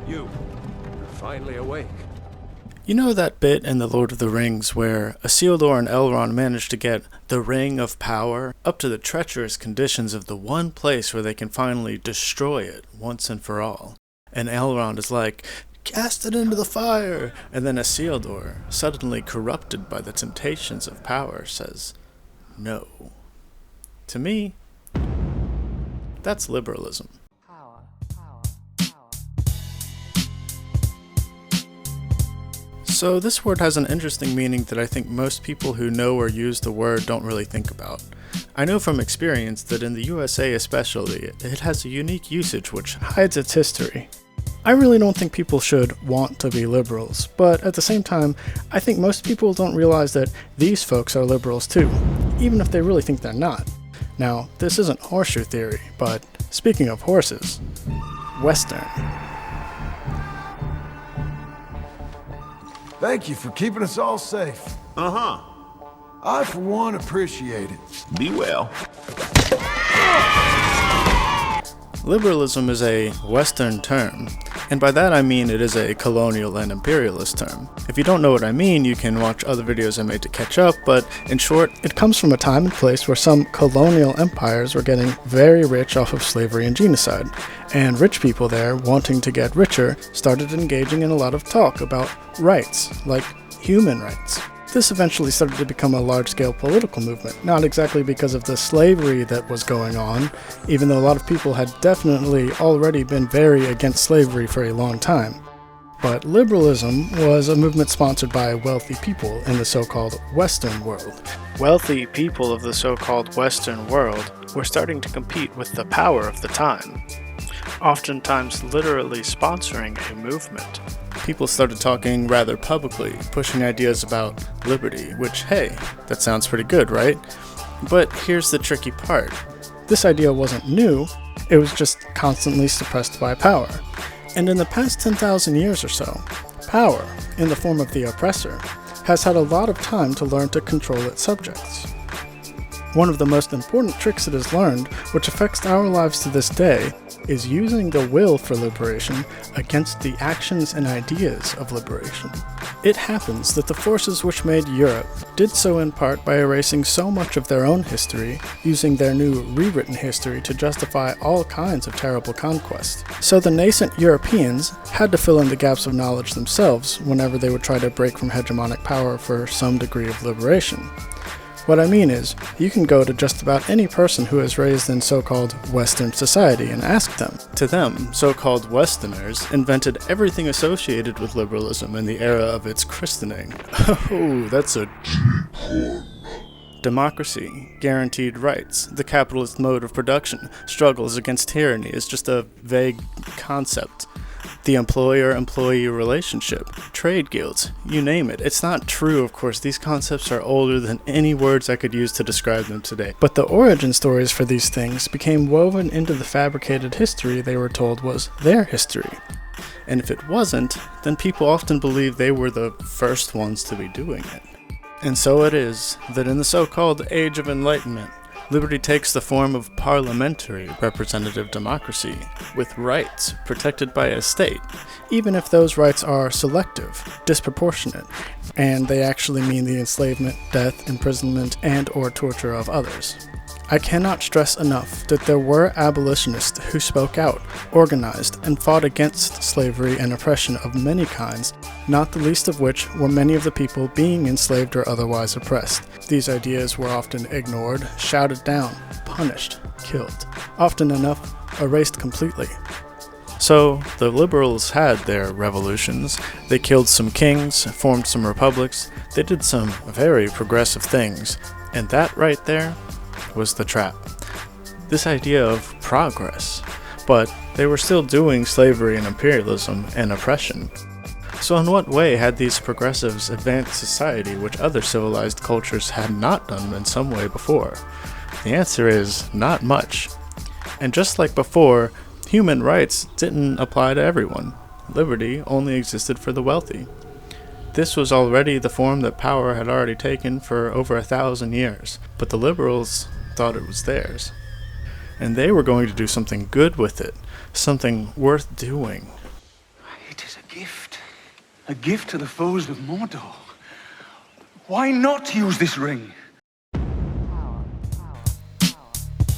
You're finally awake. You know that bit in The Lord of the Rings where Isildur and Elrond manage to get the Ring of Power up to the treacherous conditions of the one place where they can finally destroy it once and for all? And Elrond is like, cast it into the fire! And then Isildur, suddenly corrupted by the temptations of power, says, no. To me, that's liberalism. So this word has an interesting meaning that I think most people who know or use the word don't really think about. I know from experience that in the USA especially, it has a unique usage which hides its history. I really don't think people should want to be liberals, but at the same time, I think most people don't realize that these folks are liberals too, even if they really think they're not. Now, this isn't horseshoe theory, but speaking of horses, Western. Thank you for keeping us all safe. Uh-huh. I, for one, appreciate it. Be well. Liberalism is a Western term, and by that I mean it is a colonial and imperialist term. If you don't know what I mean, you can watch other videos I made to catch up, but in short, it comes from a time and place where some colonial empires were getting very rich off of slavery and genocide, and rich people there, wanting to get richer, started engaging in a lot of talk about rights, like human rights. This eventually started to become a large-scale political movement, not exactly because of the slavery that was going on, even though a lot of people had definitely already been very against slavery for a long time. But liberalism was a movement sponsored by wealthy people in the so-called Western world. Wealthy people of the so-called Western world were starting to compete with the power of the time, oftentimes literally sponsoring a movement. People started talking rather publicly, pushing ideas about liberty, which, hey, that sounds pretty good, right? But here's the tricky part. This idea wasn't new, it was just constantly suppressed by power. And in the past 10,000 years or so, power, in the form of the oppressor, has had a lot of time to learn to control its subjects. One of the most important tricks it has learned, which affects our lives to this day, is using the will for liberation against the actions and ideas of liberation. It happens that the forces which made Europe did so in part by erasing so much of their own history, using their new rewritten history to justify all kinds of terrible conquest. So the nascent Europeans had to fill in the gaps of knowledge themselves whenever they would try to break from hegemonic power for some degree of liberation. What I mean is, you can go to just about any person who is raised in so-called Western society and ask them. To them, so-called Westerners invented everything associated with liberalism in the era of its christening. Oh, that's a deep one. Democracy, guaranteed rights, the capitalist mode of production, struggles against tyranny is just a vague concept. The employer-employee relationship, trade guilds, you name it. It's not true, of course. These concepts are older than any words I could use to describe them today. But the origin stories for these things became woven into the fabricated history they were told was their history. And if it wasn't, then people often believed they were the first ones to be doing it. And so it is that in the so-called Age of Enlightenment, liberty takes the form of parliamentary representative democracy, with rights protected by a state, even if those rights are selective, disproportionate, and they actually mean the enslavement, death, imprisonment, and/or torture of others. I cannot stress enough that there were abolitionists who spoke out, organized, and fought against slavery and oppression of many kinds, not the least of which were many of the people being enslaved or otherwise oppressed. These ideas were often ignored, shouted down, punished, killed, often enough erased completely. So, the liberals had their revolutions, they killed some kings, formed some republics, they did some very progressive things, and that right there was the trap. This idea of progress. But they were still doing slavery and imperialism and oppression. So in what way had these progressives advanced society which other civilized cultures had not done in some way before? The answer is not much. And just like before, human rights didn't apply to everyone. Liberty only existed for the wealthy. This was already the form that power had already taken for over 1,000 years, but the liberals thought it was theirs. And they were going to do something good with it, something worth doing. I gift. A gift to the foes of Mordor. Why not use this ring?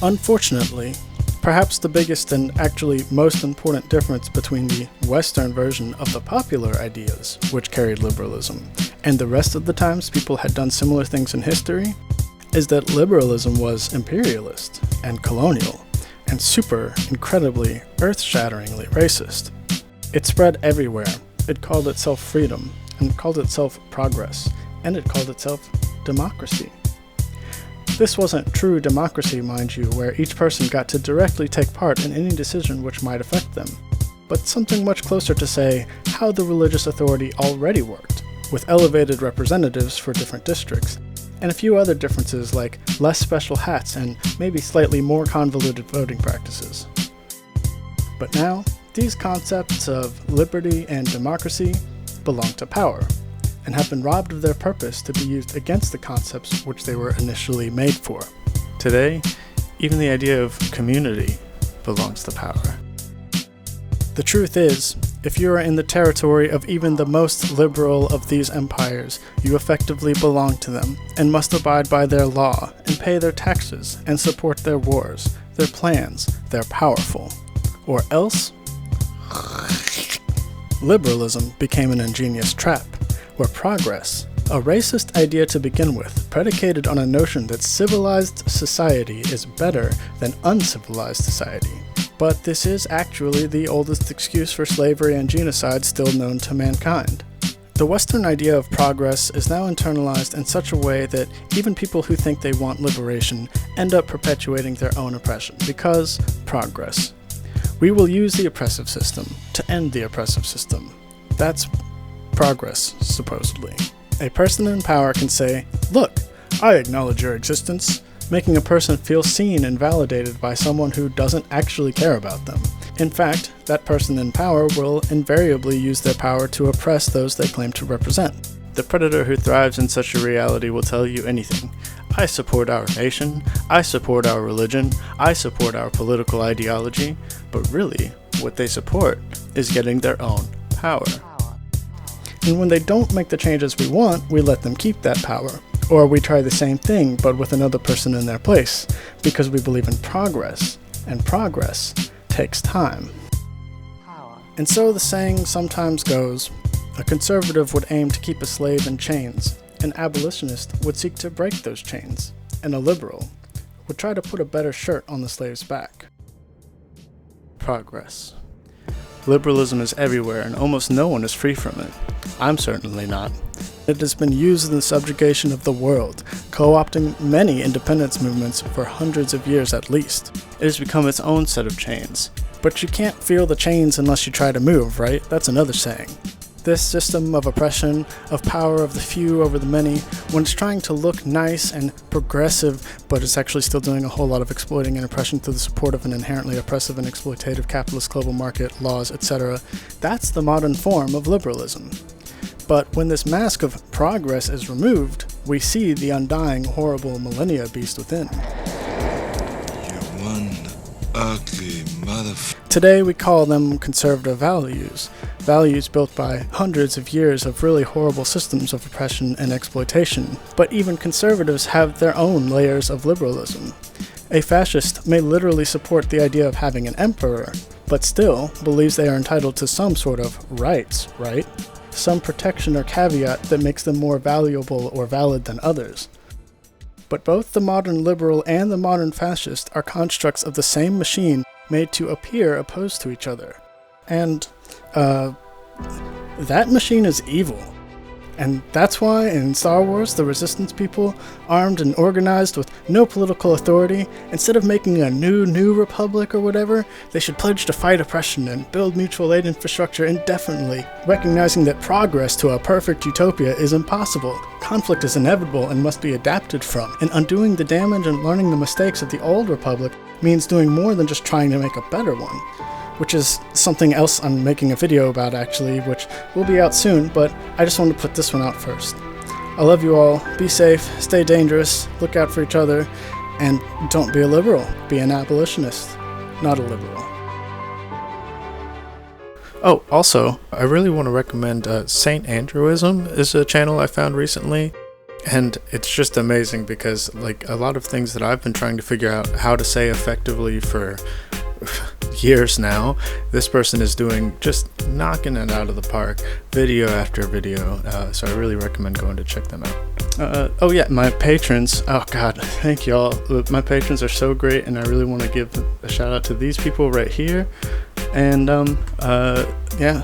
Unfortunately, perhaps the biggest and actually most important difference between the Western version of the popular ideas, which carried liberalism, and the rest of the times people had done similar things in history, is that liberalism was imperialist and colonial and super incredibly earth-shatteringly racist. It spread everywhere. It called itself freedom, and it called itself progress, and it called itself democracy. This wasn't true democracy, mind you, where each person got to directly take part in any decision which might affect them, but something much closer to, say, how the religious authority already worked, with elevated representatives for different districts, and a few other differences like less special hats and maybe slightly more convoluted voting practices. But now, these concepts of liberty and democracy belong to power, and have been robbed of their purpose to be used against the concepts which they were initially made for. Today, even the idea of community belongs to power. The truth is, if you are in the territory of even the most liberal of these empires, you effectively belong to them, and must abide by their law, and pay their taxes, and support their wars, their plans. They're powerful. Or else, liberalism became an ingenious trap, where progress, a racist idea to begin with, predicated on a notion that civilized society is better than uncivilized society. But this is actually the oldest excuse for slavery and genocide still known to mankind. The Western idea of progress is now internalized in such a way that even people who think they want liberation end up perpetuating their own oppression, because progress. We will use the oppressive system to end the oppressive system. That's progress, supposedly. A person in power can say, "Look, I acknowledge your existence," making a person feel seen and validated by someone who doesn't actually care about them. In fact, that person in power will invariably use their power to oppress those they claim to represent. The predator who thrives in such a reality will tell you anything. I support our nation, I support our religion, I support our political ideology, but really, what they support is getting their own power. And when they don't make the changes we want, we let them keep that power. Or we try the same thing, but with another person in their place, because we believe in progress, and progress takes time. And so the saying sometimes goes, a conservative would aim to keep a slave in chains, an abolitionist would seek to break those chains, and a liberal would try to put a better shirt on the slave's back. Progress. Liberalism is everywhere, and almost no one is free from it. I'm certainly not. It has been used in the subjugation of the world, co-opting many independence movements for hundreds of years at least. It has become its own set of chains. But you can't feel the chains unless you try to move, right? That's another saying. This system of oppression, of power of the few over the many, when it's trying to look nice and progressive, but it's actually still doing a whole lot of exploiting and oppression through the support of an inherently oppressive and exploitative capitalist global market, laws, etc., that's the modern form of liberalism. But when this mask of progress is removed, we see the undying, horrible millennia beast within. You one ugly Today we call them conservative values. Values built by hundreds of years of really horrible systems of oppression and exploitation. But even conservatives have their own layers of liberalism. A fascist may literally support the idea of having an emperor, but still believes they are entitled to some sort of rights, right? Some protection or caveat that makes them more valuable or valid than others. But both the modern liberal and the modern fascist are constructs of the same machine made to appear opposed to each other. And, that machine is evil. And that's why in Star Wars, the Resistance people, armed and organized with no political authority, instead of making a new republic or whatever, they should pledge to fight oppression and build mutual aid infrastructure indefinitely, recognizing that progress to a perfect utopia is impossible. Conflict is inevitable and must be adapted from, and undoing the damage and learning the mistakes of the old republic means doing more than just trying to make a better one. Which is something else I'm making a video about actually, which will be out soon, but I just wanted to put this one out first. I love you all, be safe, stay dangerous, look out for each other, and don't be a liberal, be an abolitionist, not a liberal. Oh, also, I really want to recommend Saint Andrewism is a channel I found recently, and it's just amazing because like a lot of things that I've been trying to figure out how to say effectively for years now, this person is doing, just knocking it out of the park, video after video. So I really recommend going to check them out. Oh yeah, my patrons, oh god, thank y'all. My patrons are so great, and I really want to give a shout out to these people right here. And yeah,